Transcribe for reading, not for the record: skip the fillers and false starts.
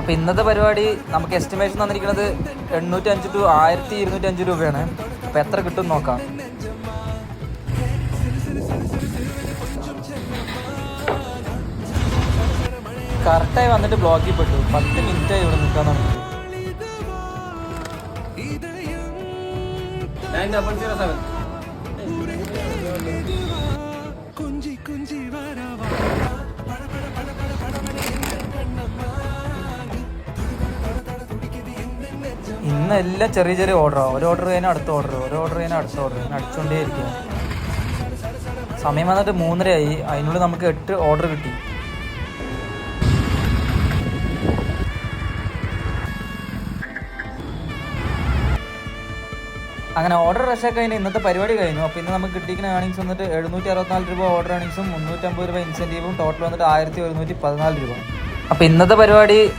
അപ്പോൾ ഇന്നത്തെ പരിപാടി നമുക്ക് എസ്റ്റിമേഷൻ തന്നിരിക്കുന്നത് 805 ടു 1205 രൂപയാണ്. അപ്പോൾ എത്ര കിട്ടും നോക്കാം. കറക്റ്റായി വന്നിട്ട് ബ്ലോക്കിൽ പെട്ടു. 10 മിനിറ്റായി ഇവിടെ നിൽക്കാൻ തുടങ്ങി. 9007. ഇന്ന് എല്ലാം ചെറിയ ചെറിയ ഓർഡറാണ്. ഒരു ഓർഡർ കഴിഞ്ഞാൽ അടുത്ത ഓർഡർ, ഒരു ഓർഡർ കഴിഞ്ഞാൽ അടുത്ത ഓർഡർ, ഇങ്ങനെ അടിച്ചുകൊണ്ടേ ഇരിക്കുക. സമയം വന്നിട്ട് 3:30 അതിനുള്ളിൽ നമുക്ക് 8 ഓർഡർ കിട്ടി. അങ്ങനെ ഓർഡർ റഷൊക്കെ കഴിഞ്ഞ് ഇന്നത്തെ പരിപാടി കഴിഞ്ഞു. അപ്പോൾ ഇന്ന് നമുക്ക് കിട്ടിക്കുന്ന ഏണിങ്സ് വന്നിട്ട് 764 രൂപ ഓർഡർ ഏണിങ്സും 350 രൂപ ഇൻസെൻറ്റീവും ടോട്ടൽ വന്നിട്ട് 1114 രൂപ. അപ്പോൾ ഇന്നത്തെ പരിപാടി